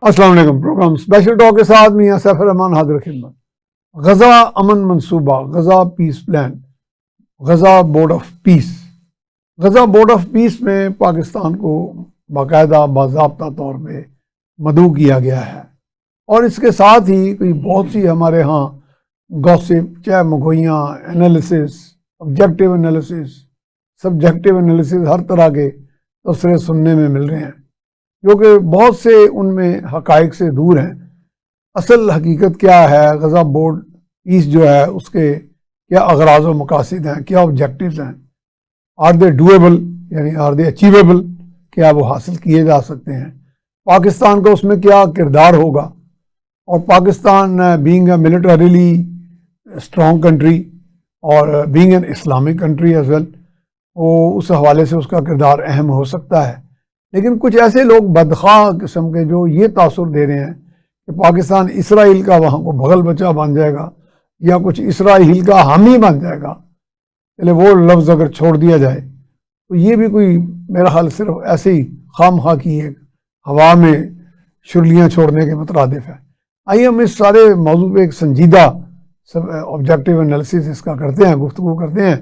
अस्सलाम वालेकुम। Programme special talk के साथ मियां सैफ रहमान हाजिर खिदमत। गजा अमन मंसूबा, Gaza peace plan, Gaza board of peace. Gaza board of peace में पाकिस्तान को बाकायदा बाज़ाब्ता तौर पे मदऊ किया गया है और इसके साथ ही कोई बहुत सी हमारे यहाँ गॉसिप, चाहे मगोइयाँ, analysis, objective analysis, subjective analysis, हर तरह के तबसरे सुनने में मिल रहे हैं जो कि बहुत से उनमें हकाइक से दूर हैं। असल हकीकत क्या है, गजा बोर्ड पीस जो है उसके क्या अगराज व मकासद हैं, क्या ऑब्जेक्टिव्स हैं, आर दे डूएबल यानी आर दे अचीवेबल, क्या वो हासिल किए जा सकते हैं, पाकिस्तान का उसमें क्या किरदार होगा और Pakistan being a militarily strong country और being an Islamic country as well, वो उस हवाले से उसका किरदार अहम हो सकता है। लेकिन कुछ ऐसे लोग बदखा किस्म के जो ये तासुर दे रहे हैं कि पाकिस्तान इसराइल का वहाँ को बगल बच्चा बन जाएगा या कुछ इसराइल का हामी बन जाएगा, चले वो लफ्ज़ अगर छोड़ दिया जाए तो ये भी कोई मेरा ख्याल सिर्फ ऐसे ही खामखा की एक हवा में शुरलियाँ छोड़ने के मुतरादिफ है। आइए हम इस सारे मौजू पे एक संजीदा ऑब्जेक्टिव एनालिसिस इसका करते हैं, गुफ्तगू करते हैं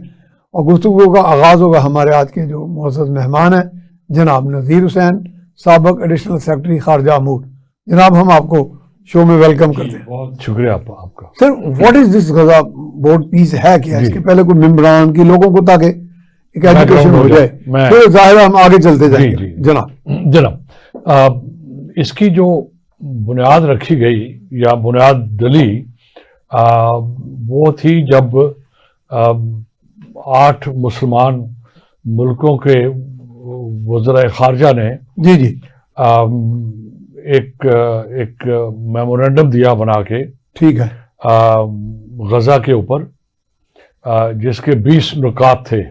और गुफ्तगू का आगाज़ होगा हमारे आज के जो मुअज़्ज़ज़ मेहमान हैं जनाब नज़ीर हुसैन, साबिक़ एडिशनल सेक्रेटरी खारजा अमूर। जनाब हम आपको शो में वेलकम करते हैं। बहुत शुक्रिया आपका। Sir, what is this Gaza board peace है क्या? इसके पहले कोई मेंबरान की लोगों को ताकि एक एजुकेशन हो जाए तो जाहिर हम आगे चलते जाएंगे। जनाब इसकी जो बुनियाद रखी गई या बुनियाद डली वो थी जब 8 मुसलमान मुल्कों के वज़राए खारजा ने एक मेमोरेंडम दिया बना के, ठीक है, गजा के ऊपर जिसके 20 नुकात थे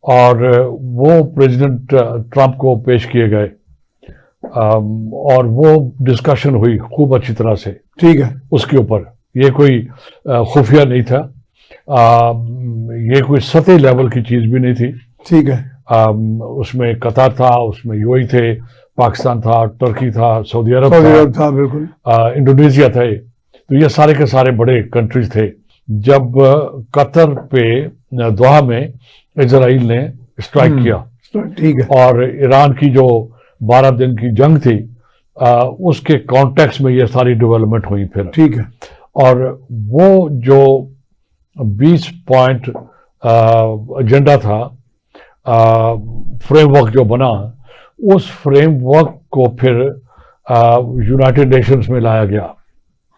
और वो प्रेसिडेंट ट्रंप को पेश किए गए और वो डिस्कशन हुई खूब अच्छी तरह से, ठीक है, उसके ऊपर। ये कोई खुफिया नहीं था, ये कोई सतही लेवल की चीज़ भी नहीं थी, ठीक है। उसमें कतर था, उसमें यूएई थे, पाकिस्तान था, तुर्की था, सऊदी अरब था, बिल्कुल, इंडोनेशिया थे। तो ये सारे के सारे बड़े कंट्रीज थे। जब कतर पे दोहा में इजराइल ने स्ट्राइक किया, ठीक है, और ईरान की जो 12 दिन की जंग थी उसके कॉन्टेक्स्ट में ये सारी डेवलपमेंट हुई फिर, ठीक है। और वो जो 20 पॉइंट एजेंडा था, फ्रेमवर्क जो बना, उस फ्रेमवर्क को फिर यूनाइटेड नेशंस में लाया गया।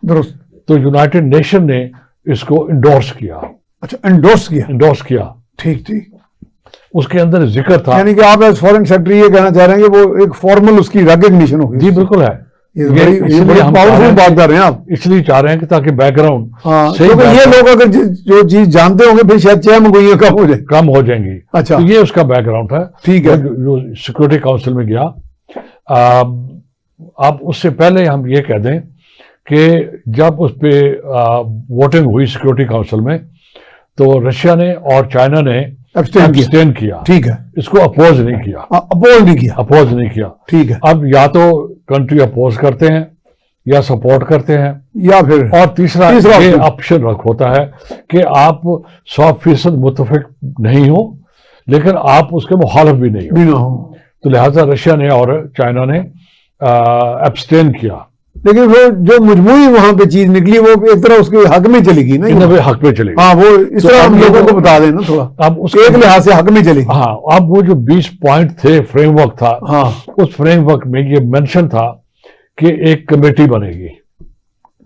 दुरुस्त। तो यूनाइटेड नेशन ने इसको इंडोर्स किया। अच्छा, इंडोर्स किया, ठीक ठीक। उसके अंदर जिक्र था, यानी कि आप एज फॉरेन सेक्रेटरी ये कहना चाह रहे हैं कि वो एक फॉर्मल उसकी रिकॉग्निशन होगी। जी बिल्कुल है, ये बड़ी पावरफुल बात कर रहे हैं आप। इसलिए चाह रहे हैं कि ताकि बैकग्राउंड, क्योंकि ये लोग अगर जो चीज जानते होंगे फिर शायद चह मंगोइयां कम हो जाएंगी। अच्छा, तो ये उसका बैकग्राउंड है, ठीक है, जो सिक्योरिटी काउंसिल में गया। अब उससे पहले हम ये कह दें कि जब उस पर वोटिंग हुई सिक्योरिटी काउंसिल में, तो रशिया ने और चाइना ने एब्सटेन किया, ठीक है, इसको अपोज नहीं किया, ठीक है। अब या तो कंट्री अपोज करते हैं या सपोर्ट करते हैं, या फिर और तीसरा ये ऑप्शन होता है कि आप 100% मुतफिक नहीं हो लेकिन आप उसके मुखालिफ भी नहीं हो। तो लिहाजा रशिया ने और चाइना ने एब्सटेन किया। लेकिन वो जो मजबूरी वहां पे चीज निकली वो एक तरह उसके हक में चलेगी ना, हक में चलेगी। हाँ, वो इस तरह हम लोगों को बता देना थोड़ा, अब उसके एक लिहाज से हक में चलेगी। हाँ, अब वो जो 20 पॉइंट थे, फ्रेमवर्क था, हाँ, उस फ्रेमवर्क में ये मेंशन था कि एक कमेटी बनेगी।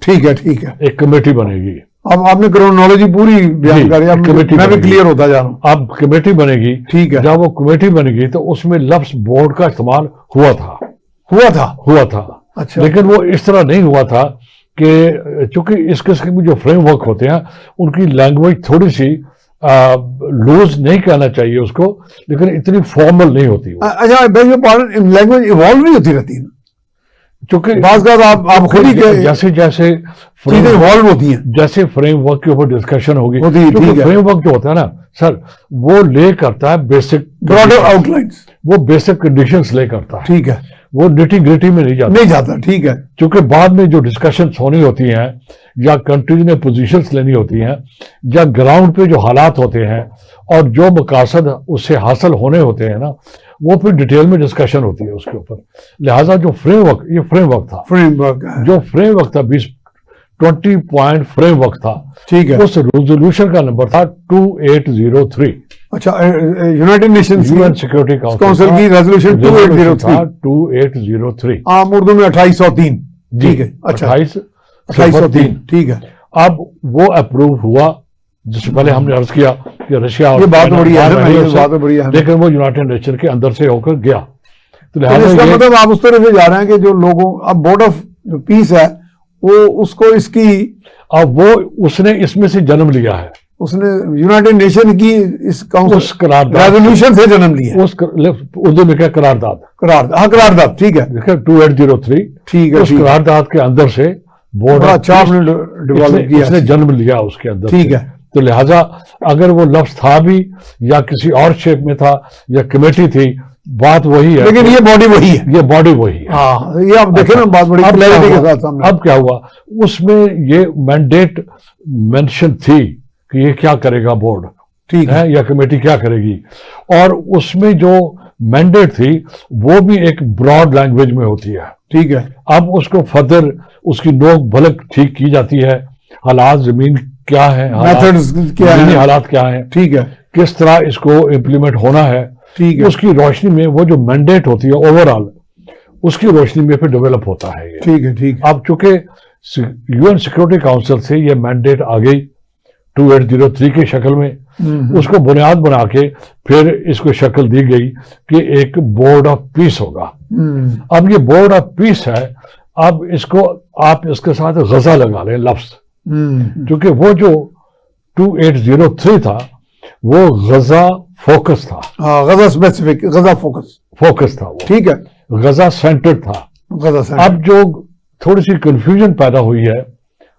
ठीक है, एक कमेटी बनेगी। अब आपने क्रोनोलॉजी पूरी बयान करी, अब मैं भी क्लियर होता जा रहा हूँ। अब कमेटी बनेगी, ठीक है। जब वो कमेटी बनेगी तो उसमें लफ्ज बोर्ड का इस्तेमाल हुआ था। अच्छा। लेकिन वो इस तरह नहीं हुआ था कि चूंकि इस किस्म के जो फ्रेमवर्क होते हैं उनकी लैंग्वेज थोड़ी सी लूज नहीं कहना चाहिए उसको, लेकिन इतनी फॉर्मल नहीं होती। अच्छा, लैंग्वेज इवॉल्व नहीं होती रहती है, चूंकि आप खुद ही जैसे चीजें इवॉल्व होती हैं, जैसे फ्रेमवर्क के ऊपर डिस्कशन होगी। फ्रेमवर्क जो होता है ना सर, वो ले करता है बेसिक ब्रॉडर आउटलाइंस, वो बेसिक कंडीशंस ले करता है, ठीक है। वो निटी ग्रिटी में नहीं जाता। ठीक है, क्योंकि बाद में जो डिस्कशंस होनी होती हैं या कंट्रीज ने पोजीशंस लेनी होती हैं या ग्राउंड पे जो हालात होते हैं और जो मकासद उससे हासिल होने होते हैं ना, वो फिर डिटेल में डिस्कशन होती है उसके ऊपर। लिहाजा जो फ्रेमवर्क, ये फ्रेमवर्क था, जो फ्रेमवर्क था 20 पॉइंट फ्रेमवर्क था। ठीक है, उस रेजोल्यूशन का नंबर था 2803। अच्छा, United Nations UN security council की रेजोल्यूशन 2803 आम उर्दू में 2803। ठीक है, अच्छा 2803। ठीक है, अब वो अप्रूव हुआ, जिससे पहले हमने अर्ज किया कि रशिया और ये बात बढ़िया है, लेकिन वो यूनाइटेड नेशन के अंदर से होकर गया। तो इसका मतलब आप उस तरह से जा रहे हैं कि जो लोगों, अब बोर्ड ऑफ पीस है वो उसको इसकी, अब वो उसने इसमें से जन्म लिया है, उसने यूनाइटेड नेशन की इस काउंसिल रेजोल्यूशन से जन्म लिया, उस उर्दू में क्या करारदाद। ठीक है, 2803। ठीक है, उस करारदाद के अंदर से बोर्ड इसने जन्म लिया उसके अंदर। ठीक है, तो लिहाजा अगर वो लफ्ज था भी या किसी और शेप में था या कमेटी थी, बात वही है, लेकिन ये बॉडी वही है, ये बॉडी वही है। हाँ, ये आप देखें ना, बात बड़ी क्लैरिटी के साथ सामने। अब क्या हुआ, उसमें ये मैंडेट मेंशन थी कि ये क्या करेगा बोर्ड, ठीक है, या कमेटी क्या करेगी, और उसमें जो मैंडेट थी वो भी एक ब्रॉड लैंग्वेज में होती है। ठीक है, अब उसको फर्दर उसकी नोक भलक ठीक की जाती है, हालात जमीन क्या है, हालात क्या है, ठीक है, किस तरह इसको इम्प्लीमेंट होना है, ठीक है, उसकी रोशनी में वो जो मैंडेट होती है ओवरऑल, उसकी रोशनी में फिर डेवलप होता है ये। ठीक है, ठीक है। अब चूंकि यूएन सिक्योरिटी काउंसिल से ये मैंडेट आ गई 2803 की शक्ल में, उसको बुनियाद बना के फिर इसको शक्ल दी गई कि एक बोर्ड ऑफ पीस होगा। अब ये बोर्ड ऑफ पीस है, अब इसको आप इसके साथ गजा लगा लें लफ्ज, क्योंकि वो जो 2803 था वो गजा फोकस था, गजा स्पेसिफिक, गजा फोकस था वो। ठीक है, गजा सेंटर्ड था, गजा सेंटर्ड। अब जो थोड़ी सी कंफ्यूजन पैदा हुई है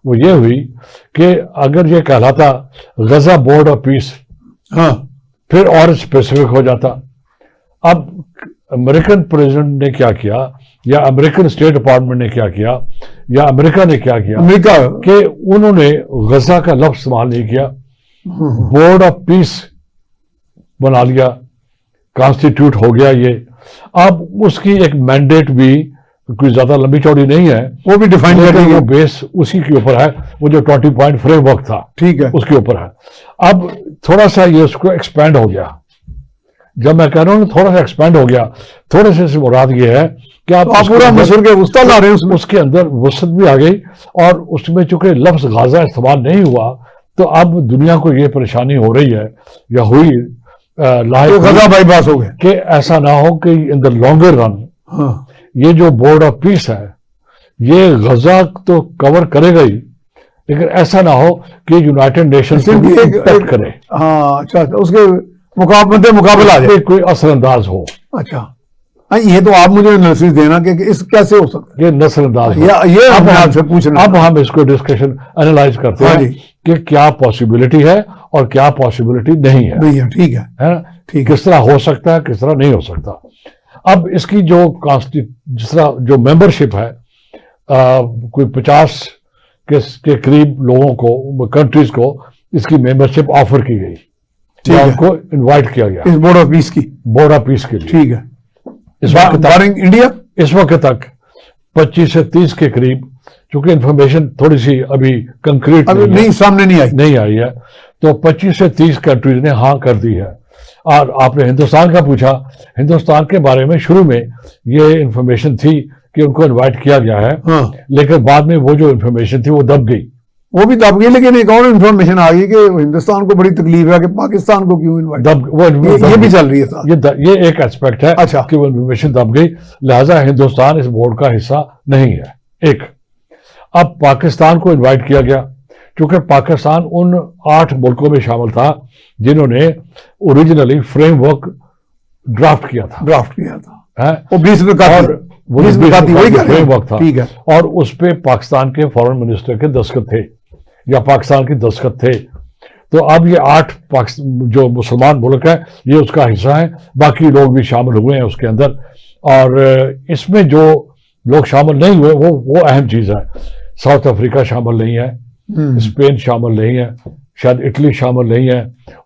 वो ये हुई कि अगर ये कहलाता गजा बोर्ड ऑफ पीस, हाँ, फिर और स्पेसिफिक हो जाता। अब अमेरिकन प्रेसिडेंट ने क्या किया, या अमेरिकन स्टेट डिपार्टमेंट ने क्या किया, या अमेरिका ने क्या किया, अमेरिका कि उन्होंने गजा का लफ्ज इस्तेमाल नहीं किया, बोर्ड ऑफ पीस बना लिया, कॉन्स्टिट्यूट हो गया ये। अब उसकी एक मैंडेट भी कोई ज्यादा लंबी चौड़ी नहीं है, वो भी डिफाइन कर वो बेस उसी के ऊपर है, वो जो 20 पॉइंट फ्रेमवर्क था, ठीक है, उसके ऊपर है। अब थोड़ा सा ये उसको एक्सपैंड हो गया। जब मैं कह रहा हूँ थोड़ा सा एक्सपैंड हो गया, थोड़े से मुराद ये है कि आप पूरा मिस्र के वुस्ता ला रहे हैं, उसके अंदर वसत भी आ गई, और उसमें चूंकि लफ्ज गाजा इस्तेमाल नहीं हुआ, तो अब दुनिया को ये परेशानी हो रही है या हुई तो गजा बाईपास हो गए, कि ऐसा ना हो कि इन द लॉन्गर रन ये जो बोर्ड ऑफ पीस है ये गजा तो कवर करेगा ही, लेकिन ऐसा ना हो कि यूनाइटेड नेशंस करे, हाँ, अच्छा, उसके मुकाबला आ जाए, कोई असरअंदाज हो। अच्छा, ये तो आप मुझे एनालिसिस देना कि इस कैसे हो सकता है, ये नजरअंदाज, ये अब आपसे पूछना। अब हम इसको डिस्कशन एनालाइज करते हैं कि क्या पॉसिबिलिटी है और क्या पॉसिबिलिटी नहीं है। ठीक है, ठीक, किस तरह हो सकता है, किस तरह नहीं हो सकता। अब इसकी जो जिस तरह जो मेंबरशिप है, कोई 50 के करीब लोगों को, कंट्रीज को इसकी मेंबरशिप ऑफर की गई, उनको इनवाइट किया गया इस बोर्ड ऑफ पीस की, बोर्ड ऑफ पीस के लिए। ठीक है, इस वक्त तक इंडिया, इस वक्त तक 25 से 30 के करीब, चूंकि इंफॉर्मेशन थोड़ी सी अभी कंक्रीट नहीं सामने नहीं आई है, तो 25 से 30 कंट्रीज ने हाँ कर दी है। और आपने हिंदुस्तान का पूछा, हिंदुस्तान के बारे में शुरू में ये इंफॉर्मेशन थी कि उनको इनवाइट किया गया है, हाँ, लेकिन बाद में वो जो इंफॉर्मेशन थी वो दब गई, लेकिन एक और इंफॉर्मेशन आ गई कि हिंदुस्तान को बड़ी तकलीफ है कि पाकिस्तान को क्यों इनवाइट, ये भी चल रही है, ये एक एस्पेक्ट है। अच्छा, कि वो इंफॉर्मेशन दब गई, लिहाजा हिंदुस्तान इस बोर्ड का हिस्सा नहीं है। एक, अब पाकिस्तान को इनवाइट किया गया, क्योंकि पाकिस्तान उन 8 मुल्कों में शामिल था जिन्होंने ओरिजिनली फ्रेमवर्क ड्राफ्ट किया था, वो 20 फ्रेमवर्क था, ठीक है, और उस पे पाकिस्तान के फॉरेन मिनिस्टर के दस्तखत थे या पाकिस्तान के दस्तखत थे। तो अब ये 8 जो मुसलमान मुल्क है ये उसका हिस्सा है, बाकी लोग भी शामिल हुए हैं उसके अंदर, और इसमें जो लोग शामिल नहीं हुए वो अहम चीज है। साउथ अफ्रीका शामिल नहीं है, स्पेन शामिल नहीं है, शायद इटली शामिल नहीं है,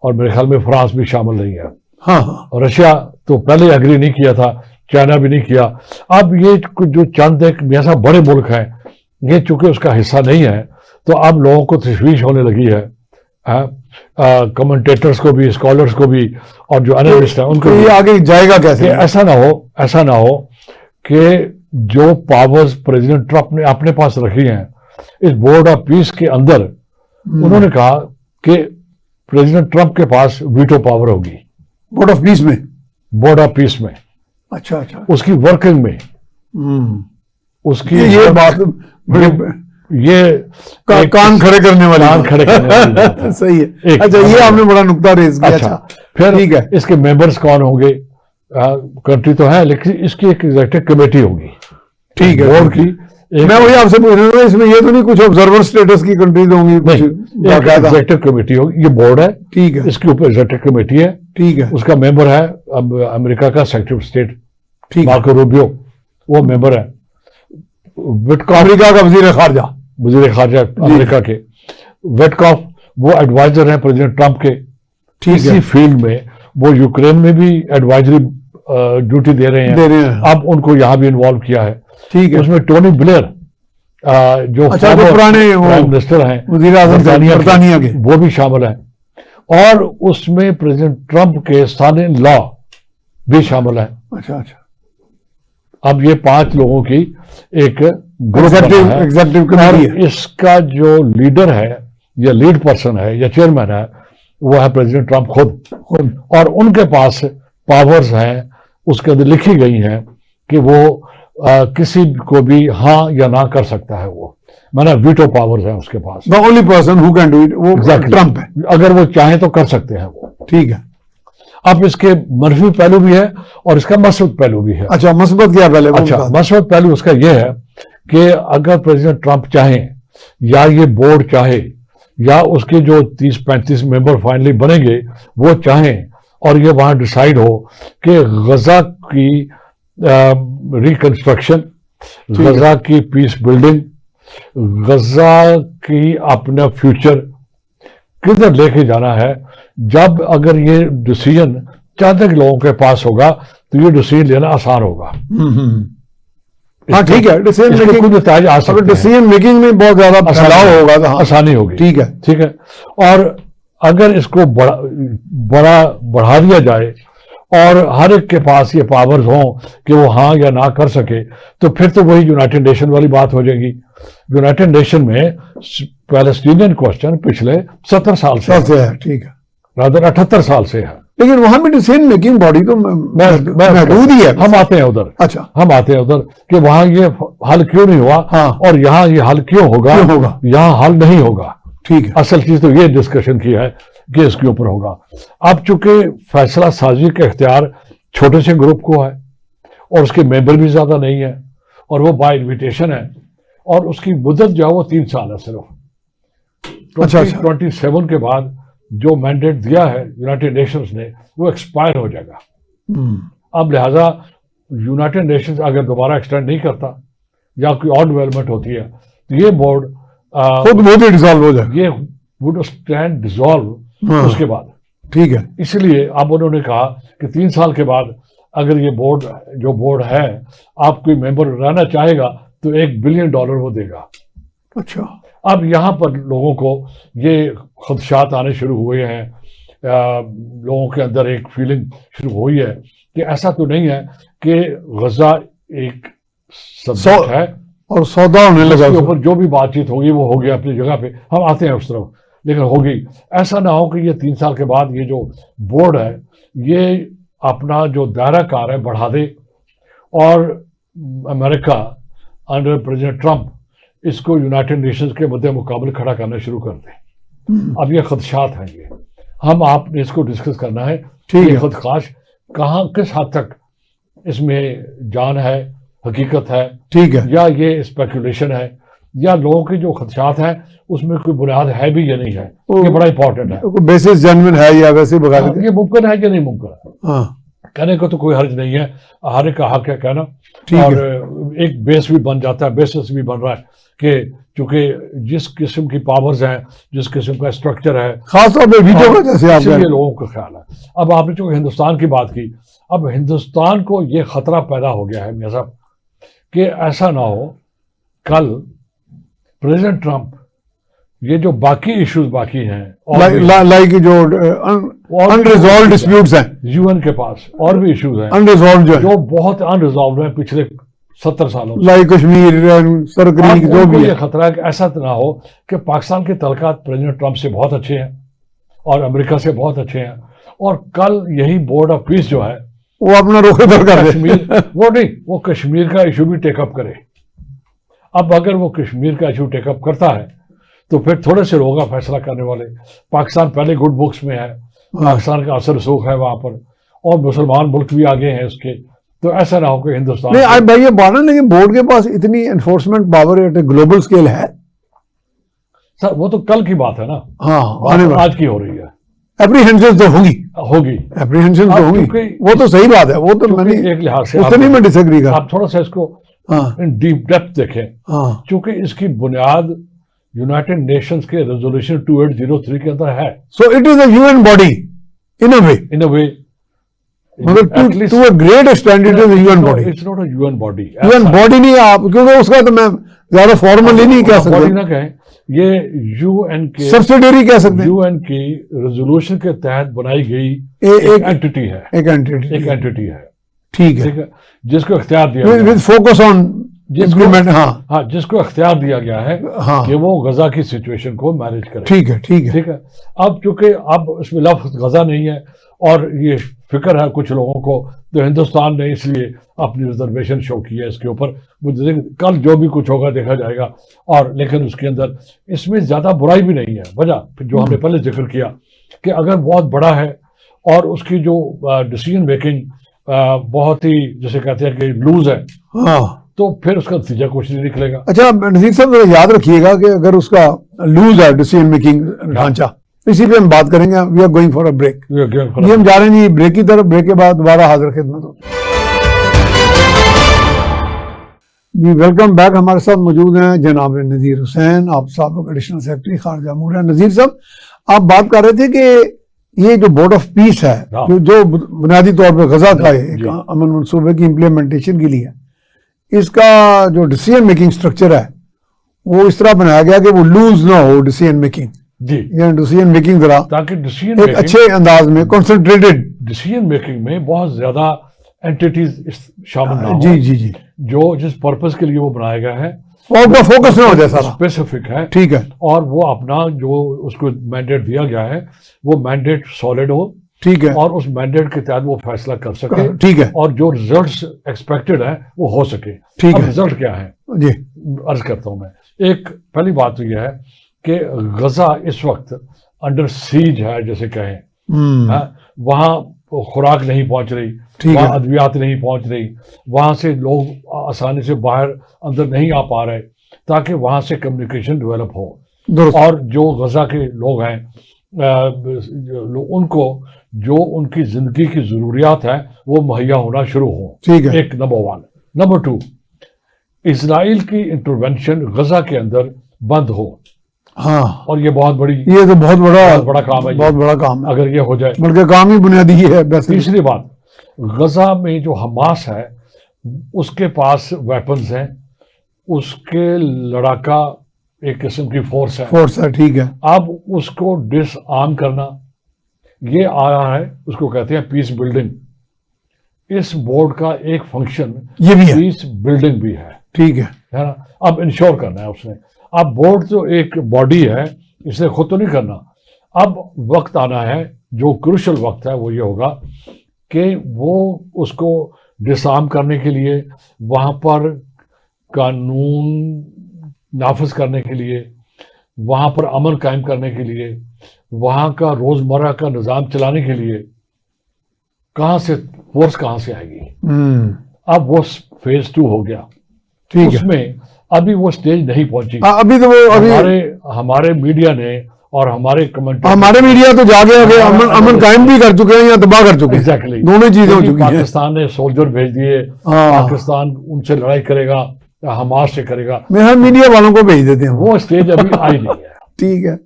और मेरे ख्याल में फ्रांस भी शामिल नहीं है। हाँ, रशिया तो पहले एग्री नहीं किया था, चाइना भी नहीं किया। अब ये जो चंद एक ऐसा बड़े मुल्क हैं, ये चूंकि उसका हिस्सा नहीं है, तो अब लोगों को तशवीश होने लगी है, कमेंटेटर्स को भी, स्कॉलर्स को भी, और जो एनालिस्ट हैं उनको ये आगे जाएगा कैसे? ऐसा ना हो कि जो पावर्स प्रेसिडेंट ट्रंप ने अपने पास रखी हैं इस बोर्ड ऑफ पीस के अंदर, उन्होंने कहा कि प्रेसिडेंट ट्रंप के पास वीटो पावर होगी बोर्ड ऑफ पीस में। बोर्ड ऑफ पीस में, अच्छा, उसकी वर्किंग में, उसकी ये बात ये कान खड़े करने वाली बात है। सही है। अच्छा, ये आपने बड़ा नुक्ता रेज किया। अच्छा, फिर ठीक है। इसके मेंबर्स कौन होंगे? कंट्री तो है, लेकिन इसकी एक एग्जीक्यूटिव कमेटी होगी, ठीक है, बोर्ड की। मैं वही आपसे पूछ रहा था, इसमें ये तो नहीं कुछ ऑब्जर्वर स्टेटस की कंट्रीज होंगी? एग्जीक्यूटिव कमेटी होगी, ये बोर्ड है, ठीक है, इसके ऊपर एग्जीक्यूटिव कमेटी है, ठीक है। उसका मेंबर है अब अमेरिका का सेक्रेटरी ऑफ स्टेट, ठीक, मार्को रूबियो, वो मेंबर है। विटकॉफ, अमेरिका का वजीर खारजा अमेरिका के। विटकॉफ वो एडवाइजर हैं प्रेसिडेंट ट्रंप के, इसी फील्ड में। वो यूक्रेन में भी एडवाइजरी ड्यूटी दे रहे हैं। अब उनको यहाँ भी इन्वॉल्व किया है, ठीक है। उसमें टोनी ब्लेयर जो पुराने प्राइम मिनिस्टर हैं वज़ीर आज़म बरतानिया के, वो भी शामिल हैं, और उसमें प्रेसिडेंट ट्रंप के सन इन लॉ भी शामिल है। अच्छा। अब ये 5 लोगों की एक ग्रुप एग्जीक्यूटिव कमेटी है। इसका जो लीडर है या लीड पर्सन है या चेयरमैन है, वो है प्रेसिडेंट ट्रंप खुद, और उनके पास पावर्स हैं, उसके अंदर लिखी गई हैं कि वो किसी को भी हाँ या ना कर सकता है। वो माना वीटो पावर्स है उसके पास। The only person who can do it वो ट्रंप है, अगर वो चाहे तो कर सकते हैं वो, ठीक है। अब इसके मनफी पहलू भी है और इसका मस्बत पहलू भी है। अच्छा, मस्बत क्या पहले? अच्छा, मस्बत पहलू उसका यह है कि अगर प्रेसिडेंट ट्रंप चाहे, या ये बोर्ड चाहे, या उसके जो 30-35 मेंबर फाइनली बनेंगे वो चाहें, और ये वहां डिसाइड हो कि गजा की रिकंस्ट्रक्शन, गजा की पीस बिल्डिंग, गजा की अपना फ्यूचर किधर लेके जाना है, जब अगर ये डिसीजन चाहते लोगों के पास होगा तो ये डिसीजन लेना आसान होगा। हाँ, ठीक है। डिसीजन मेकिंग में बहुत ज्यादा फैलाव होगा तो आसानी होगी, ठीक है। और अगर इसको बढ़ा दिया जाए और हर एक के पास ये पावर्स हों कि वो हाँ या ना कर सके, तो फिर तो वही यूनाइटेड नेशन वाली बात हो जाएगी। यूनाइटेड नेशन में पैलेस्टीनियन क्वेश्चन पिछले 70 साल से है, ठीक है, रादर 78 साल से है, लेकिन वहां भी डिसीजन मेकिंग बॉडी तो महदूद ही है। हम आते हैं उधर। अच्छा, हम आते हैं उधर कि वहां ये हल क्यों नहीं हुआ, हाँ, और यहाँ ये हल क्यों होगा, यहाँ हल नहीं होगा, ठीक है। असल चीज तो ये डिस्कशन की है कि इसके ऊपर होगा। अब चूंकि फैसला साजी का इख्तियार छोटे से ग्रुप को है और उसके मेंबर भी ज्यादा नहीं है, और वो बाय इन्विटेशन है, और उसकी मुद्दत जो है वो 3 साल है सिर्फ। 2027 के बाद जो मैंडेट दिया है यूनाइटेड नेशंस ने वो एक्सपायर हो जाएगा। अब लिहाजा यूनाइटेड नेशंस अगर दोबारा एक्सटेंड नहीं करता या कोई और डेवलपमेंट होती है तो ये बोर्ड खुद डिसॉल्व हो जाएगा, ये वुड स्टैंड डिसॉल्व उसके बाद, ठीक है। इसलिए अब उन्होंने कहा कि 3 साल के बाद अगर ये बोर्ड है, आप कोई मेंबर रहना चाहेगा तो $1 बिलियन वो देगा। अच्छा, अब यहाँ पर लोगों को ये खदशात आने शुरू हुए हैं, लोगों के अंदर एक फीलिंग शुरू हुई है कि ऐसा तो नहीं है कि गजा एक सब्जेक्ट है और सौदा होने लगा, उसके ऊपर जो भी बातचीत होगी वो होगी अपनी जगह पे, हम आते हैं उस तरफ, लेकिन होगी। ऐसा ना हो कि ये 3 साल के बाद ये जो बोर्ड है ये अपना जो दायरा कार है बढ़ा दे और अमेरिका अंडर प्रेसिडेंट ट्रंप इसको यूनाइटेड नेशंस के मध्य मुकाबले खड़ा करना शुरू कर दे। अब ये खदशात हैं, ये हम आपने इसको डिस्कस करना है, ये खदशात कहाँ किस हद तक इसमें जान है, हकीकत है, ठीक है, या ये स्पेकुलेशन है, या लोगों के जो खदशात हैं उसमें कोई बुनियाद है भी या नहीं है, ये बड़ा इंपॉर्टेंट है। बेसिस जेन्युइन है या वैसे ये मुमकिन है या नहीं मुमकिन है। कहने को तो कोई हर्ज नहीं है, हर एक का हक है कहना। ठीक और एक बेस भी बन जाता है, बेसिस भी बन रहा है कि चूंकि जिस किस्म की पावर्स हैं, जिस किस्म का स्ट्रक्चर है, खासतौर पर वीटो का जैसे आप इसलिए लोगों का ख्याल है। अब आपने जो हिंदुस्तान की बात की, अब हिंदुस्तान को ये खतरा पैदा हो गया है मियां साहब कि ऐसा ना हो कल प्रेसिडेंट ट्रंप ये जो बाकी इश्यूज बाकी हैं लाइक जो अनरिजॉल्व डिस्प्यूट्स हैं यूएन के पास, और भी इश्यूज हैं अनरिजॉल्व जो बहुत अनरिजॉल्व हैं पिछले 70 सालों से, लाइक कश्मीर सरकरीक जो भी है। खतरा है कि ऐसा ना हो कि पाकिस्तान के तलकात प्रेसिडेंट ट्रंप से बहुत अच्छे हैं और अमेरिका से बहुत अच्छे हैं, और कल यही बोर्ड ऑफ पीस जो है वो अपना रुख इधर कर दे। कश्मीर वो नहीं, वो कश्मीर का इशू भी टेकअप करे। अब अगर वो कश्मीर का इशू टेकअप करता है तो फिर थोड़े से लोग फैसला करने वाले। पाकिस्तान पहले गुड बुक्स में है, पाकिस्तान का असर रसूख है वहां पर, और मुसलमान मुल्क भी आगे हैं उसके, तो ऐसा ना हो कि हिंदुस्तान नहीं आज भाई ये बात है, लेकिन बोर्ड के पास इतनी enforcement power eight global scale है सर, वो तो कल की बात है ना। हाँ, आज की हो रही है। एप्रीहेंशन तो होगी एप्रीहेंशन तो होगी, वो तो सही बात है, वो तो मैंने एक लिहाज से उससे नहीं मैं डिसएग्री कर। आप थोड़ा सा इसको इन डीप डेप्थ देखें, क्योंकि इसकी बुनियाद यूनाइटेड नेशंस के रेजोल्यूशन 2803 के अंदर है। So it is a UN body in a way मतलब to a great extent it is a UN body. It's not a UN body. UN body नहीं आप, क्योंकि उसका तो मैं ज्यादा फॉर्मली नहीं कह सकता, बॉडी ना कहें, ये यूएन के सब्सिडियरी कह सकते हैं। यूएन की रेजोल्यूशन के तहत बनाई गई एक एंटिटी है, एक एंटिटी है, ठीक है, जिसको इख्तियार दिया विद फोकस ऑन इम्प्लीमेंट, हाँ जिसको इख्तियार दिया गया है कि वो गजा की सिचुएशन को मैनेज करे। ठीक है। अब चूंकि अब इसमें लफ्ज गजा नहीं है और ये फिक्र है कुछ लोगों को, तो हिंदुस्तान ने इसलिए अपनी रिजर्वेशन शो की है इसके ऊपर। मुझे कल जो भी कुछ होगा देखा जाएगा, और लेकिन उसके अंदर इसमें ज्यादा बुराई भी नहीं है। वजह जो हमने पहले जिक्र किया कि अगर बहुत बड़ा है और उसकी जो डिसीजन मेकिंग बहुत ही जैसे कहते हैं कि लूज है, तो फिर उसका नतीजा कुछ नहीं निकलेगा। अच्छा नजीर साहब याद रखिएगा कि अगर उसका लूज है डिसीजन मेकिंग ढांचा, इसी पे हम बात करेंगे। We are going for a break. ये हम जा रहे हैं जी ब्रेक की तरफ। ब्रेक के बाद दोबारा हाजिर खिदमत हो जी। Welcome back. हमारे साथ मौजूद हैं जनाब नज़ीर हुसैन, आप साबिक एडिशनल सेक्रेटरी खारजा अमूर हैं। नज़ीर साहब आप बात कर रहे थे कि ये जो बोर्ड ऑफ पीस है जो बुनियादी तौर पर गजा का एक अमन मनसूबे की इम्प्लीमेंटेशन के लिए, इसका जो डिसीजन मेकिंग स्ट्रक्चर है वो इस तरह बनाया गया कि वो लूज ना हो डिसीजन मेकिंग जी, डिसीजन मेकिंग जरा ताकि डिसीजन एक अच्छे अंदाज में कंसंट्रेटेड डिसीजन मेकिंग में बहुत ज्यादा एंटिटीज शामिल ना हो। जी जो जिस पर्पस के लिए वो बनाया गया है वो फोकस ना हो जाए, सारा स्पेसिफिक है, ठीक है, और वो अपना जो उसको मैंडेट दिया गया है वो मैंडेट सॉलिड हो, ठीक है, और उस मैंडेट के तहत वो फैसला कर सके, ठीक है, और जो रिजल्ट्स एक्सपेक्टेड है वो हो सके। ठीक है। रिजल्ट क्या है जी अर्ज करता हूं मैं। एक पहली बात तो यह है कि गजा इस वक्त अंडर सीज है, जैसे कहें, वहां खुराक नहीं पहुंच रही, वहां अद्वियात नहीं पहुंच रही, वहां से लोग आसानी से बाहर अंदर नहीं आ पा रहे, ताकि वहां से कम्युनिकेशन डेवलप हो, और जो गजा के लोग हैं उनको जो उनकी जिंदगी की जरूरियात है वो मुहैया होना शुरू हो। ठीक है, एक नंबर 1। नंबर 2, इजराइल की इंटरवेंशन गजा के अंदर बंद हो। हाँ, और ये बहुत बड़ी, ये तो बहुत बड़ा काम है, बहुत बड़ा काम है अगर ये हो जाए, बल्कि काम ही बुनियादी है। तीसरी बात, गजा में जो हमास है उसके पास वेपन्स हैं, उसके लड़ाका एक किस्म की फोर्स है, ठीक है। अब उसको डिसआर्म करना, ये आ रहा है, उसको कहते हैं पीस बिल्डिंग। इस बोर्ड का एक फंक्शन ये भी है, पीस बिल्डिंग भी है, ठीक है ना। अब इंश्योर करना है उसने। अब बोर्ड तो एक बॉडी है, इसे खुद तो नहीं करना। अब वक्त आना है, जो क्रूशल वक्त है वो ये होगा कि वो उसको डिसआर्म करने के लिए, वहाँ पर कानून नाफिज करने के लिए, वहाँ पर अमन कायम करने के लिए, वहाँ का रोजमर्रा का निज़ाम चलाने के लिए कहाँ से फोर्स कहाँ से आएगी। अब वो फेज 2 हो गया, ठीक उसमें अभी वो स्टेज नहीं पहुंची। अभी तो वो हमारे मीडिया ने और हमारे कमेंट, हमारे मीडिया तो जाके आगे अमन कायम भी कर चुके हैं या तबाह कर चुके हैं। एग्जैक्टली, दोनों चीजें हो चुकी हैं। पाकिस्तान ने सोल्जर भेज दिए, पाकिस्तान उनसे लड़ाई करेगा या हमास से करेगा, मैं मीडिया वालों को भेज देते हैं। वो स्टेज अभी आई नहीं है। ठीक है,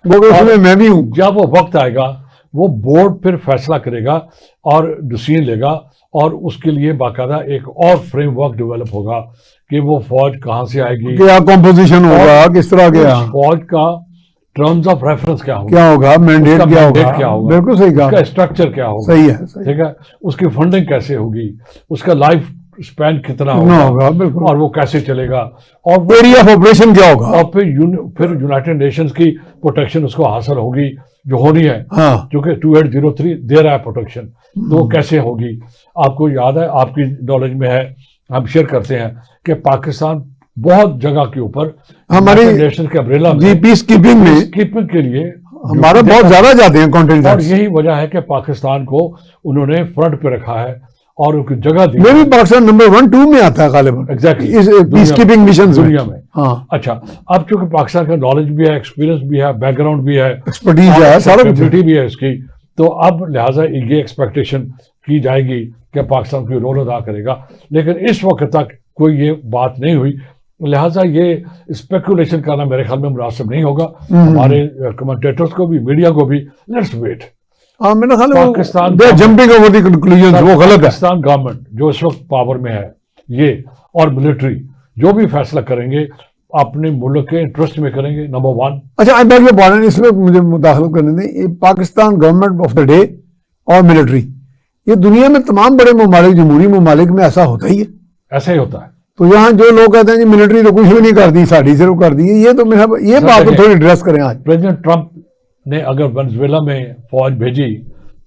वो उसमें मैं भी हूँ। जब वो वक्त आएगा वो बोर्ड फिर फैसला करेगा और डिसीजन लेगा, और उसके लिए बाकायदा एक और फ्रेमवर्क डेवलप होगा कि वो फौज कहाँ से आएगी, क्या कॉम्पोजिशन होगा, किस तरह के फौज का टर्म्स ऑफ रेफरेंस क्या होगा, मैंडेट क्या होगा, बिल्कुल सही कहा, उसका स्ट्रक्चर क्या होगा, सही है, ठीक है, उसकी फंडिंग कैसे होगी, उसका लाइफ स्पैन कितना होगा, बिल्कुल, और वो कैसे चलेगा, और एरिया ऑफ ऑपरेशन क्या होगा, और फिर यूनाइटेड नेशंस की प्रोटेक्शन उसको हासिल होगी जो होनी है, क्योंकि 2803 दे रहा है प्रोटेक्शन, तो वो कैसे होगी। आपको याद है, आपकी नॉलेज में है, हम शेयर करते हैं कि पाकिस्तान बहुत जगह के ऊपर हमारे नेशन के अम्ब्रेला में पीस कीपिंग के लिए हमारा बहुत ज्यादा जाते हैं कॉन्टेंट, और यही वजह है कि पाकिस्तान को उन्होंने फ्रंट पे रखा है और उनकी जगह दी। में भी पाकिस्तान नंबर 1-2 में आता है गालिबन, एग्जैक्टली, इस पीस कीपिंग मिशन दुनिया में। हाँ, अच्छा, अब चूंकि पाकिस्तान का नॉलेज भी है, एक्सपीरियंस भी है, बैकग्राउंड भी है, एक्सपर्टीज है, सारा कुछ भी है इसकी, तो अब लिहाजा ये एक्सपेक्टेशन की जाएगी कि पाकिस्तान कोई रोल अदा करेगा, लेकिन इस वक्त तक कोई ये बात नहीं हुई, लिहाजा ये स्पेकुलेशन करना मेरे ख्याल में मुनासिब नहीं होगा। हमारे कमेंटेटर्स को भी, मीडिया को भी, लेट्स वेट। मेरा ख्याल है Pakistan jumping over the conclusion, वो गलत है। पाकिस्तान गवर्नमेंट जो इस वक्त पावर में है, ये और मिलिट्री जो भी फैसला करेंगे अपने मुल्क के इंटरेस्ट में करेंगे, नंबर 1। अच्छा, आई बैक योर पार्डन, इसमें मुझे मुदाखलत करने दें। Pakistan government of the day और मिलिट्री, ये दुनिया में तमाम बड़े ममालिक, जमहूरी ममालिक में ऐसा होता ही है, ऐसा ही होता है। तो यहाँ जो लोग कहते हैं जी मिलिट्री तो कुछ भी नहीं कर दी, साड़ी सिर्फ कर दी, ये तो मेरा, ये बात को थोड़ी एड्रेस करें। आज प्रेसिडेंट ट्रंप ने अगर वेनेजुएला में फौज भेजी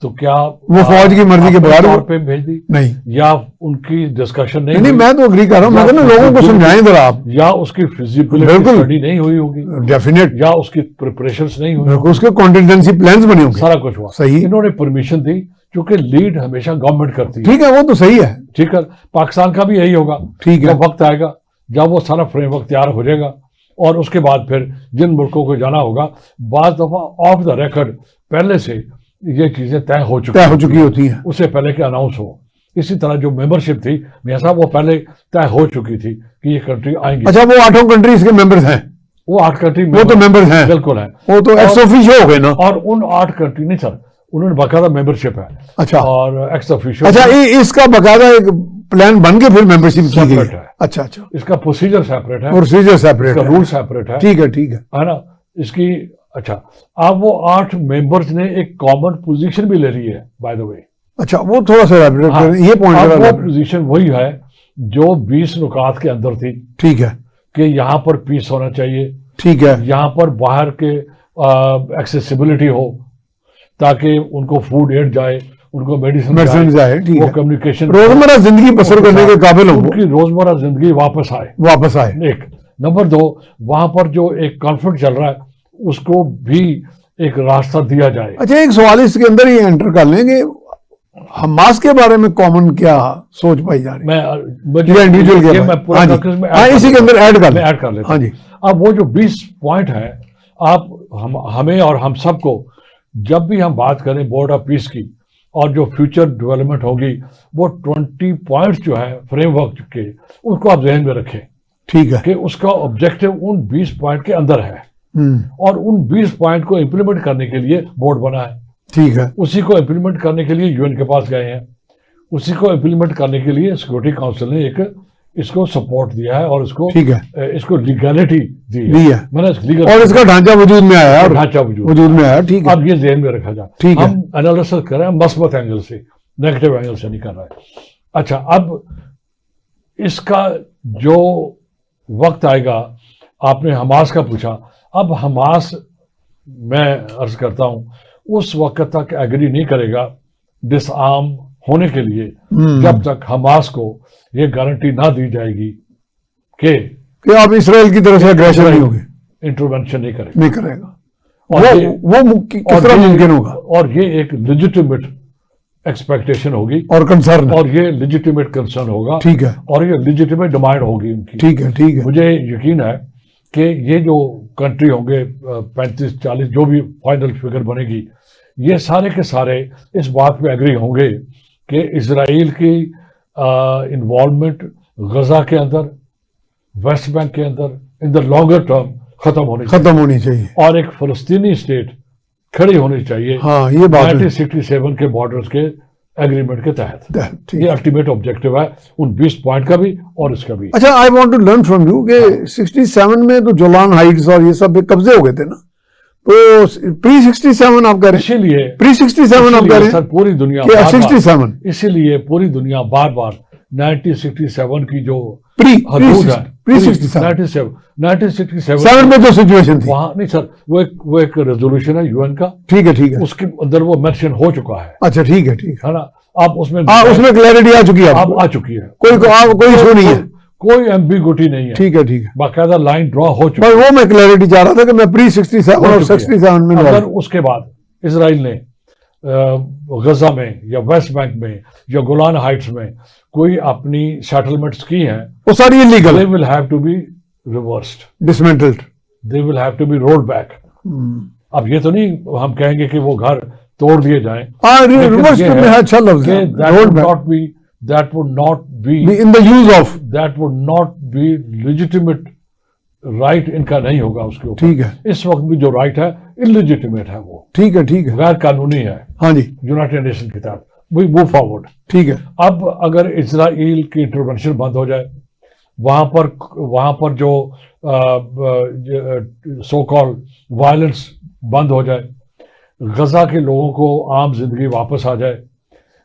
तो क्या वो फौज की मर्जी के बगैर तौर पे भेज दी, नहीं, या उनकी डिस्कशन नहीं, मैं तो अग्री कर रहा हूँ, मैं कहना लोगों को समझाएं जरा आप, या उसकी फिजिबिलिटी स्टडी नहीं हुई होगी, डेफिनेट, या उसकी प्रिपरेशंस नहीं हुई, उसके कॉन्टिजेंसी प्लान्स बने होंगे, सारा कुछ हुआ, सही, इन्होंने परमिशन दी, क्योंकि लीड हमेशा गवर्नमेंट करती है, ठीक है, वो तो सही है, ठीक है। पाकिस्तान का भी यही होगा, ठीक है, वक्त आएगा जब वो सारा फ्रेमवर्क तैयार हो जाएगा, और उसके बाद फिर जिन मुल्कों को जाना होगा, बाज़ दफा ऑफ द रिकॉर्ड पहले से ये चीजें तय हो चुकी होती हैं, उससे पहले कि अनाउंस हो। इसी तरह जो मेंबरशिप थी मियां साहब, वो पहले तय हो चुकी थी कि ये कंट्री आएंगी। अच्छा, वो 8 कंट्रीज के मेंबर्स हैं, वो 8 कंट्री वो तो मेंबर्स हैं, बिल्कुल है, वो तो एक्स ऑफिशियो हो गए ना, और उन 8 कंट्री नहीं सर, उन्होंने बाकायदा मेंबरशिप है। अच्छा, और एक्स ऑफिशियो, अच्छा, इसका बाकायदा एक प्लान बन के फिर मेंबरशिप की गई है। अच्छा, इसका प्रोसीजर सेपरेट है, रूल सेपरेट है, ठीक है ना इसकी। अच्छा, अब वो 8 मेंबर्स ने एक कॉमन पोजीशन भी ले ली है, बाय द वे। अच्छा, वो थोड़ा सा ये पॉइंट, वो पोजीशन वही है जो 20 नुकात के अंदर थी, ठीक है, कि यहाँ पर पीस होना चाहिए, ठीक है, यहाँ पर बाहर के एक्सेसिबिलिटी हो, ताकि उनको फूड एड जाए, उनको मेडिसिन जाए, ठीक वो है, कम्युनिकेशन, रोजमर्रा जिंदगी बसर करने के काबिल हो, उनकी रोजमर्रा जिंदगी वापस आए। एक नंबर 2, वहां पर जो एक कॉन्फ्लिक्ट चल रहा है उसको भी एक रास्ता दिया जाए। अच्छा, एक सवाल इसके अंदर ही एंटर कर लेंगे, हमास के बारे में कॉमन क्या सोच पाई जा रही है, इंडिविजुअल के, इसी के अंदर ऐड कर लेते। हाँ जी, अब वो जो 20 पॉइंट है, आप हमें और हम सबको जब भी हम बात करें बोर्ड ऑफ पीस की और जो फ्यूचर डेवलपमेंट होगी, वो 20 पॉइंट्स जो है फ्रेमवर्क के, उसको आप जहन में रखें, ठीक है, कि उसका ऑब्जेक्टिव उन 20 पॉइंट के अंदर है, और उन 20 पॉइंट को इंप्लीमेंट करने के लिए बोर्ड बना है, ठीक है, उसी को इंप्लीमेंट करने के लिए यूएन के पास गए हैं, उसी को इंप्लीमेंट करने के लिए सिक्योरिटी काउंसिल ने एक इसको सपोर्ट दिया है, और इसको, ठीक है, इसको लीगैलिटी दी है, मैंने लीगल, और इसका ढांचा वजूद में आया, ठीक है, अब ये ध्यान में रखा जाए, ठीक है, हम एनालिसिस कर रहे हैं मस्बत एंगल से, नेगेटिव एंगल से नहीं कर रहे हैं। अच्छा, अब इसका जो वक्त आएगा, आपने हमास का पूछा, अब हमास मैं अर्ज करता हूं उस वक्त तक एग्री नहीं करेगा डिसआर्म होने के लिए जब तक हमास को ये गारंटी ना दी जाएगी कि आप इसराइल की तरफ से एग्रेशन नहीं होगी, इंटरवेंशन नहीं करेगा, और वो किस तरह मुमकिन होगा, और ये एक लेजिटिमेट एक्सपेक्टेशन होगी और कंसर्न, और ये लेजिटिमेट कंसर्न होगा, ठीक है, और ये लेजिटिमेट डिमांड होगी उनकी, ठीक है, मुझे यकीन है कि ये जो कंट्री होंगे 35-40 जो भी फाइनल फिगर बनेगी, ये सारे के सारे इस बात पे एग्री होंगे कि इजराइल की इन्वॉल्वमेंट गजा के अंदर, वेस्ट बैंक के अंदर इन द लॉन्गर टर्म खत्म होनी चाहिए और एक फलस्तीनी स्टेट खड़ी होनी चाहिए। हाँ, ये बात 1967 के बॉर्डर्स के एग्रीमेंट के तहत। ये अल्टीमेट ऑब्जेक्टिव है उन 20 पॉइंट का भी और इसका भी। अच्छा, I want to learn from you कि 67 में तो जोलान हाइट्स और ये सब कब्जे हो गए थे ना, तो प्री 67 आप कह रहे हैं? इसीलिए प्री 67 आप कह रहे हैं? सर पूरी दुनिया 67, इसीलिए पूरी दुनिया बार बार 1967 की जो प्री हदूद है, प्री 67 1967 में जो सिचुएशन थी वहां नहीं सर, वो एक रेजोल्यूशन है यूएन का, ठीक है, उसके अंदर वो मेंशन हो चुका है। अच्छा, ठीक है ना, अब उसमें क्लैरिटी आ चुकी है, अब आ चुकी है, कोई इशू नहीं है, कोई एम्बिगुइटी नहीं है। ठीक है, बाकायदा लाइन ड्रॉ हो चुकी है। वो मैं क्लैरिटी चाह रहा था कि मैं प्री 67 और 67 में अगर उसके बाद इसराइल ने गजा में या वेस्ट बैंक में या गोलान हाइट्स में कोई अपनी सेटलमेंट्स की हैं, वो सारी illegal, they will have to be reversed, dismantled, they will have to be rolled back। अब ये तो नहीं हम कहेंगे कि वो घर तोड़ दिए जाएं, रिवर्स में अच्छा लफ्ज है, that would not be in the use of, that would not be legitimate right इनका नहीं होगा उसके ऊपर। ठीक है, इस वक्त भी जो राइट है इलिजिटिमेट है, वो ठीक है, गैर कानूनी है। हाँ जी, यूनाइटेड नेशन के तहत वी मूव फॉरवर्ड। ठीक है, अब अगर इजराइल की इंटरवेंशन बंद हो जाए, वहां पर जो सो कॉल्ड वायलेंस बंद हो जाए, गजा के लोगों को आम जिंदगी वापस आ जाए,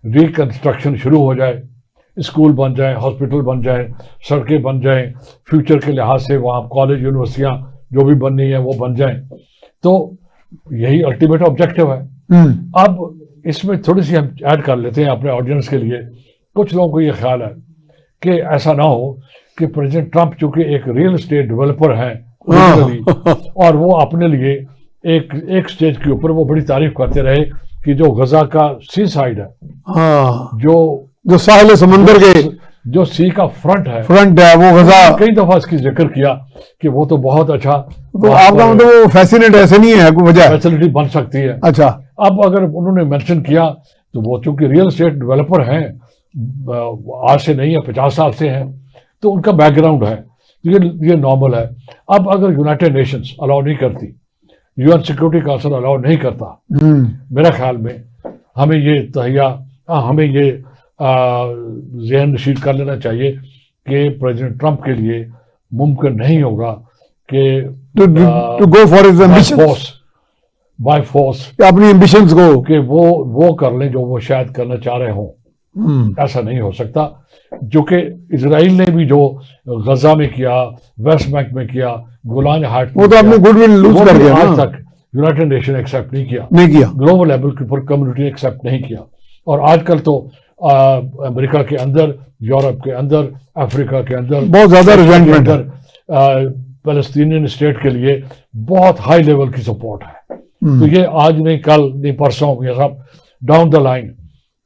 रिकंस्ट्रक्शन शुरू हो जाए, स्कूल बन जाए, हॉस्पिटल बन जाए, सड़कें बन जाएं, फ्यूचर के लिहाज से वहाँ कॉलेज यूनिवर्सिटियाँ जो भी बननी है वो बन जाएं, तो यही अल्टीमेट ऑब्जेक्टिव है। अब इसमें थोड़ी सी हम ऐड कर लेते हैं अपने ऑडियंस के लिए। कुछ लोगों को ये ख्याल है कि ऐसा ना हो कि प्रेसिडेंट ट्रंप चूंकि एक रियल एस्टेट डेवलपर हैं और वो अपने लिए एक स्टेज के ऊपर वो बड़ी तारीफ करते रहे कि जो गजा का सी साइड है, जो साहिल समंदर के जो सी का फ्रंट है वो गजा, कई दफा इसकी जिक्र किया कि वो तो बहुत अच्छा, तो आपका मतलब वो फैसिनेट ऐसे नहीं है, कोई वजह फैसिलिटी बन सकती है। अच्छा, अब अगर उन्होंने मेंशन किया तो वो चूंकि रियल एस्टेट डेवलपर हैं, आज से नहीं है 50 साल से हैं, तो उनका बैकग्राउंड है, ये नॉर्मल है। अब अगर यूनाइटेड नेशंस अलाउ नहीं करती, यूएन सिक्योरिटी काउंसिल अलाउ नहीं करता, मेरा ख्याल में हमें ये ज़हन नशीद कर लेना चाहिए कि प्रेसिडेंट ट्रंप के लिए मुमकिन नहीं होगा कि to go for his ambitions, by force अपनी एम्बिशंस को कि वो कर लें जो वो शायद करना चाह रहे हों। ऐसा नहीं हो सकता, जो कि इजराइल ने भी जो गजा में किया, वेस्ट बैंक में किया, गोलान हाइट्स में, वो तो अपनी गुडविल लूज कर दिया, आज तक यूनाइटेड नेशन एक्सेप्ट नहीं किया, ग्लोबल लेवल के ऊपर कम्युनिटी एक्सेप्ट नहीं किया। और आजकल तो अमेरिका के अंदर, यूरोप के अंदर, अफ्रीका के अंदर बहुत ज्यादा रिजेंटमेंट है, पैलेस्टीनियन स्टेट के लिए बहुत हाई लेवल की सपोर्ट है। तो ये आज नहीं कल नहीं परसों, ये सब डाउन द लाइन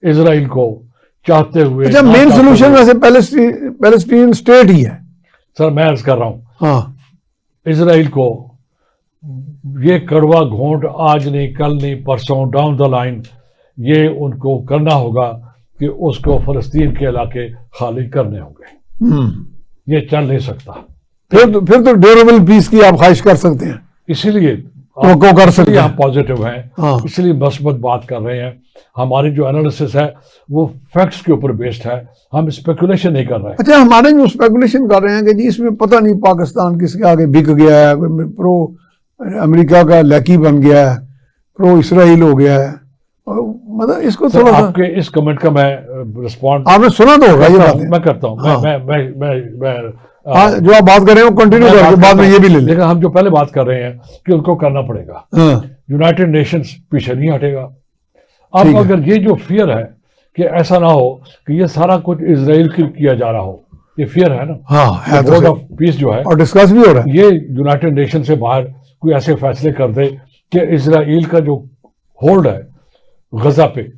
इजराइल को चाहते हुए। अच्छा, मेन सोल्यूशन वैसे पैलेस्टीनियन स्टेट ही है सर, मैं अर्ज कर रहा हूँ। हाँ, इजराइल को ये कड़वा घोंट आज नहीं कल नहीं परसों डाउन द लाइन ये उनको करना होगा कि उसको फलस्तीन के इलाके खाली करने होंगे। ये चल नहीं सकता। फिर तो ड्यूरेबल पीस की आप ख्वाहिश कर सकते हैं, इसीलिए तो कर सकते हैं, हम पॉजिटिव हैं। हाँ। इसलिए मस्बत बात कर रहे हैं। हमारी जो एनालिसिस है वो फैक्ट्स के ऊपर बेस्ड है, हम स्पेकुलेशन नहीं कर रहे हैं। अच्छा, हमारे जो स्पेकुलेशन कर रहे हैं कि जी इसमें पता नहीं पाकिस्तान किसके आगे बिक गया है, प्रो अमेरिका का लैकी बन गया है, प्रो इसराइल हो गया है, मतलब इसको तो थोड़ा आपके इस कमेंट का मैं रिस्पॉन्ड आपने सुना तो होगा, ये बात मैं करता हूँ। हाँ। मैं जो आप बात कर रहे हो कंटिन्यू करके बाद में ये भी ले लें। लेकिन हम जो पहले बात कर रहे हैं कि उनको करना पड़ेगा, यूनाइटेड नेशंस पीछे नहीं हटेगा। अब अगर ये जो फियर है कि ऐसा ना हो कि ये सारा कुछ इजराइल के किया जा रहा हो, ये फियर है ना। हाँ, है बोर्ड ऑफ पीस जो है और डिस्कस भी हो रहा है, ये यूनाइटेड नेशन से बाहर कोई ऐसे फैसले कर दे कि इजराइल का जो होल्ड है गजा पे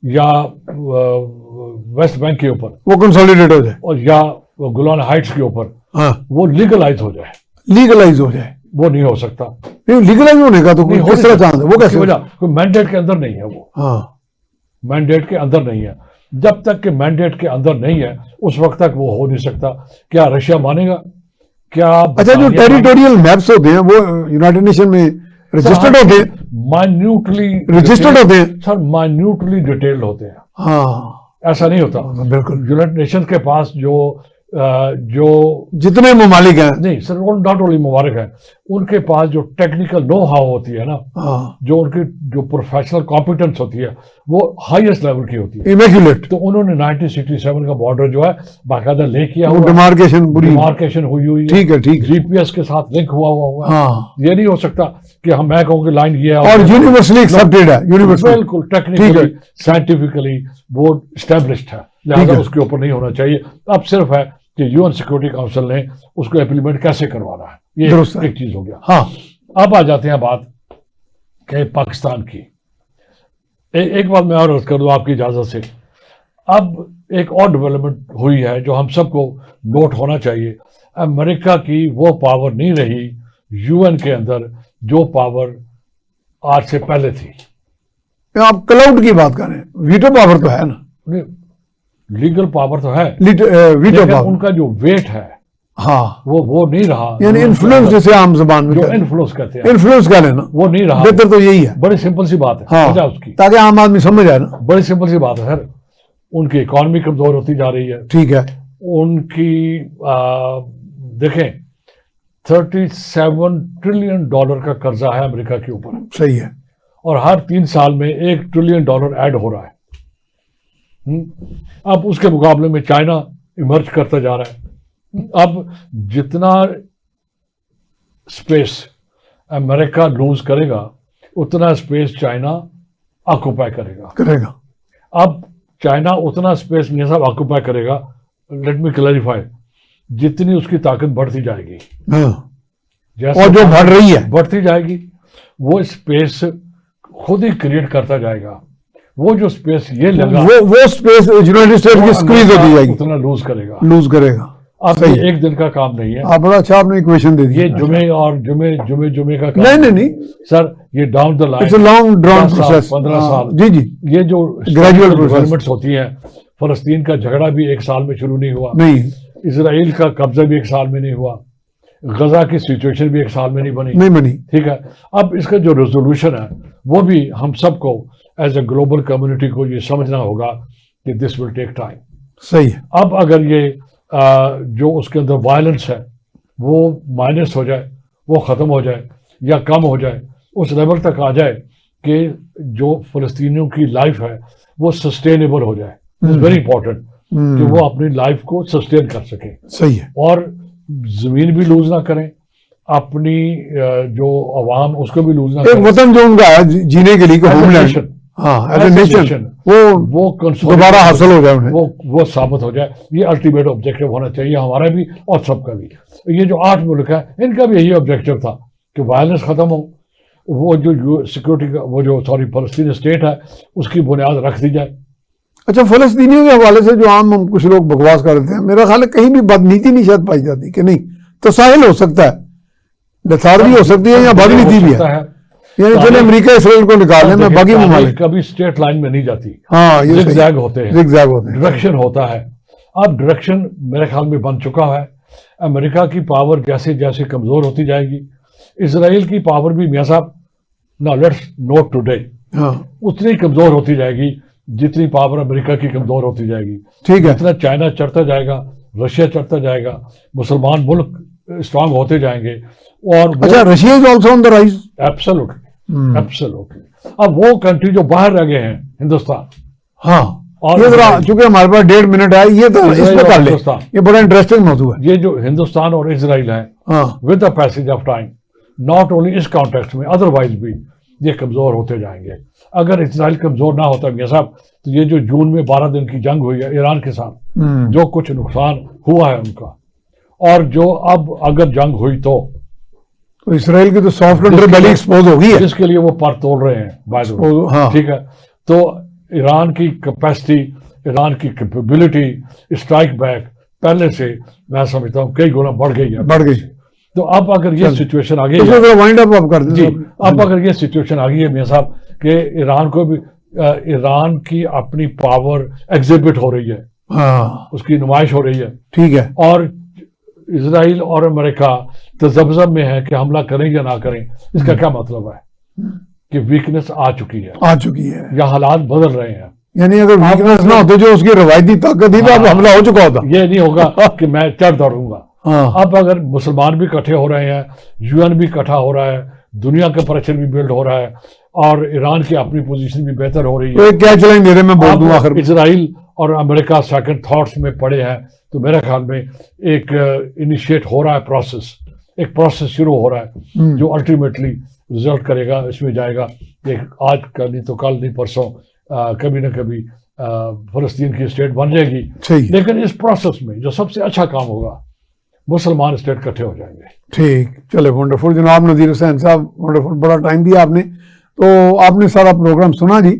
या वेस्ट बैंक के ऊपर वो कंसोलिडेट हो जाए, और या गोलान हाइट्स के ऊपर, हाँ, वो लीगलाइज हो जाए। लीगलाइज हो जाए, वो नहीं हो सकता। नहीं लीगलाइज होने का तो नहीं, किस तरह चांस है, वो कैसे? वजह कोई मैंडेट के अंदर नहीं है, वो हाँ मैंडेट के अंदर नहीं है। जब तक कि मैंडेट के अंदर नहीं है उस वक्त तक वो हो नहीं सकता। क्या रशिया मानेगा? क्या अच्छा, जो टेरिटोरियल मैप्स होते हैं वो यूनाइटेड नेशन में रजिस्टर्ड होते हैं, माइन्यूटली रजिस्टर्ड होते हैं सर, माइन्यूटली डिटेल्ड होते हैं। हाँ ऐसा नहीं होता। बिल्कुल। यूनाइटेड नेशन के पास जो जितने ममालिक हैं, नहीं सर, नॉट ओनली मुबारक है, उनके पास जो टेक्निकल नो हाउ होती है ना, हाँ जो उनकी जो प्रोफेशनल कॉम्पिटेंस होती है वो हाईएस्ट लेवल की होती है। इमेक्युलेट, तो उन्होंने 1967 का बॉर्डर जो है बाकायदा ले किया हुआ, डिमार्केशन हुई है, ठीक है ठीक है, जीपीएस के साथ लिंक हुआ है। हाँ ये नहीं हो सकता कि हम मैं कहूँ कि लाइन ये है और यूनिवर्सली एक्सेप्टेड है, यूनिवर्सल बिल्कुल टेक्निकली साइंटिफिकली वो स्टैब्लिश्ड है, लिहाजा उसके ऊपर नहीं होना चाहिए। अब सिर्फ है कि यूएन सिक्योरिटी काउंसिल ने उसको इम्प्लीमेंट कैसे करवाना है, ये एक चीज हो गया। हाँ अब आ जाते हैं बात कि पाकिस्तान की। एक बात मैं और अर्ज कर दूं आपकी इजाजत से। अब एक और डेवलपमेंट हुई है जो हम सबको नोट होना चाहिए। अमेरिका की वो पावर नहीं रही यूएन के अंदर जो पावर आज से पहले थी। आप क्लाउड की बात करें, वीटो पावर तो है ना, लीगल पावर तो है, वीटो पावर, उनका जो वेट है हाँ वो नहीं रहा। यानी इन्फ्लुएंस, जैसे आम जबान में जो इन्फ्लुएंस कहते हैं, इन्फ्लुएंस कह लेना, वो नहीं रहा। बेहतर तो यही है। बड़ी सिंपल सी बात है, हाँ, वजह उसकी, ताकि आम आदमी समझ आए ना। बड़ी सिंपल सी बात है सर, उनकी इकॉनमी कमजोर होती जा रही है। ठीक है, उनकी देखें 37 ट्रिलियन डॉलर का कर्जा है अमेरिका के ऊपर, सही है, और हर 3 साल में $1 ट्रिलियन ऐड हो रहा है। अब उसके मुकाबले में चाइना इमर्ज करता जा रहा है। अब जितना स्पेस अमेरिका लूज करेगा उतना स्पेस चाइना ऑक्यूपाई करेगा। अब चाइना उतना स्पेस नहीं सब ऑक्यूपाई करेगा, लेट मी क्लैरिफाई, जितनी उसकी ताकत बढ़ती जाएगी, और जो बढ़ रही है बढ़ती जाएगी, वो स्पेस खुद ही क्रिएट करता जाएगा। वो जो स्पेस ये लगा वो स्पेस यूनाइटेड स्टेट्स की स्क्वीज होती जाएगी, उतना लूज करेगा। अब ये एक दिन का काम नहीं है। आप बड़ा अच्छा आपने इक्वेशन दे दी। ये जुमे और जुमे का काम नहीं सर, ये down the line, it's a long drawn process, 15 साल। जी ये जो ग्रेजुअल डेवलपमेंट्स होती हैं, फलस्तीन का झगड़ा भी 1 साल में शुरू नहीं हुआ, नहीं, इसराइल का कब्जा भी 1 साल में नहीं हुआ, गजा की सिचुएशन भी 1 साल में नहीं बनी। ठीक है, अब इसका जो रेजोल्यूशन है वो भी हम सबको एज ए ग्लोबल कम्युनिटी को ये समझना होगा कि दिस विल टेक टाइम। सही है। अब अगर ये जो उसके अंदर वायलेंस है वो माइनस हो जाए, वो ख़त्म हो जाए या कम हो जाए, उस लेवल तक आ जाए कि जो फ़लस्तीनियों की लाइफ है वो सस्टेनेबल हो जाए, इट्स वेरी इंपॉर्टेंट कि वो अपनी लाइफ को सस्टेन कर सके। सही है। और ज़मीन भी लूज ना करें, अपनी जो अवाम उसको भी लूज ना करें। एक वतन जो उनका है जीने के लिए, होमलैंड, हाँ एज ए नेशन, वो दोबारा हासिल हो जाए, वो साबित हो जाए। ये अल्टीमेट ऑब्जेक्टिव होना चाहिए हमारा भी और सबका भी। ये जो 8 मुल्क है इनका भी यही ऑब्जेक्टिव था कि वायलेंस खत्म हो, वो जो सिक्योरिटी का वो जो फलस्तीनी स्टेट है उसकी बुनियाद रख दी जाए। अच्छा, फलस्तीनियों के हवाले से जो आम कुछ लोग बकवास करते हैं, मेरा ख्याल है कहीं भी बदनीति नहीं शायद पाई जाती कि नहीं, तसाहिल हो सकता है, लथारगी हो सकती है या बदनीति भी है। यानी चले अमेरिका इसराइल को निकालने में बाकी ममालिक कभी स्ट्रेट लाइन में नहीं जाती, हाँ ये जिगजैग होते हैं, डायरेक्शन है। होता है। अब डायरेक्शन मेरे ख्याल में बन चुका है। अमेरिका की पावर जैसे जैसे कमजोर होती जाएगी, इसराइल की पावर भी मियां साहब ना लेट्स नोट टुडे उतनी कमजोर होती जाएगी जितनी पावर अमेरिका की कमजोर होती जाएगी। ठीक है, जितना चाइना चढ़ता जाएगा, रशिया चढ़ता जाएगा, मुसलमान मुल्क स्ट्रांग होते जाएंगे। और अच्छा, Russia is also on the rise, absolutely. अब वो कंट्री जो बाहर रह गए हैं, हिंदुस्तान, हाँ, और ये जरा चूंकि हमारे पास 1.5 मिनट है, ये तो इसमें कर ले, ये बड़ा इंटरेस्टिंग मौजूद है। ये जो हिंदुस्तान और इजराइल है, with the passage of time, not only इस कॉन्टेक्स्ट में, अदरवाइज भी ये कमजोर होते जाएंगे। अगर इसराइल कमजोर ना होता मियां साहब, तो ये जो जून में 12 दिन की जंग हुई है ईरान के साथ, जो कुछ नुकसान हुआ है उनका, और जो अब अगर जंग हुई तो इसराइल की तो सॉफ्ट अंडरबेली एक्सपोज हो गई है, जिसके लिए वो पर तोड़ रहे हैं बाय द वे। ठीक है, तो ईरान की कैपेसिटी, ईरान की कैपेबिलिटी स्ट्राइक बैक पहले से मैं समझता हूँ कई गुना बढ़ गई है। तो अब अगर ये सिचुएशन आ गई, वाइंड अप आप कर जी, अब अगर ये सिचुएशन आ गई है मियां साहब कि ईरान को भी ईरान की अपनी पावर एग्जिबिट हो रही है, हाँ, उसकी नुमाइश हो रही है, ठीक है, और इजराइल और अमेरिका तजब्जब में है कि हमला करें या ना करें, इसका क्या मतलब है कि वीकनेस आ चुकी है या हालात बदल रहे हैं। यानी अगर वीकनेस ना होते जो उसकी रवायती ताकत ही तो हमला हो चुका होता, ये नहीं होगा कि मैं चढ़ दौड़ूंगा। अब अगर मुसलमान भी इकट्ठे हो रहे हैं, यूएन भी इकट्ठा हो रहा है, दुनिया का प्रेशर भी बिल्ड हो रहा है और ईरान की अपनी पोजीशन भी बेहतर हो रही है, तो क्या चलेंगे मेरे में बोल दूं आखिर इजराइल और अमेरिका सेकंड थॉट्स में पड़े हैं, तो मेरे ख्याल में एक इनिशिएट हो रहा है प्रोसेस, एक प्रोसेस शुरू हो रहा है जो अल्टीमेटली रिजल्ट करेगा, इसमें जाएगा एक आज का नहीं तो कल नहीं परसों कभी ना कभी फलस्तीन की स्टेट बन जाएगी। लेकिन इस प्रोसेस में जो सबसे अच्छा काम होगा, मुसलमान स्टेट इकट्ठे हो जाएंगे। ठीक, चले, वंडरफुल जनाब नज़ीर हुसैन साहब, वंडरफुल, बड़ा टाइम दिया आपने, तो आपने सारा प्रोग्राम सुना जी।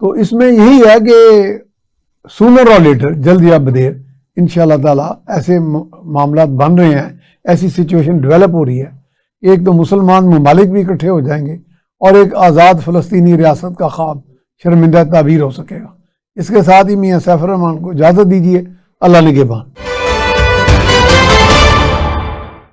तो इसमें यही है कि सूनर और लेटर, जल्द या बदेर, इंशाअल्लाह ताला ऐसे मामला बन रहे हैं, ऐसी सिचुएशन डेवलप हो रही है, एक तो मुसलमान ममालिक भी इकट्ठे हो जाएंगे और एक आज़ाद फ़लस्तीनी रियासत का ख्वाब शर्मिंदा ताबीर हो सकेगा। इसके साथ ही मियां सैफुर रहमान को इजाज़त दीजिए। अल्लाह निगहबान।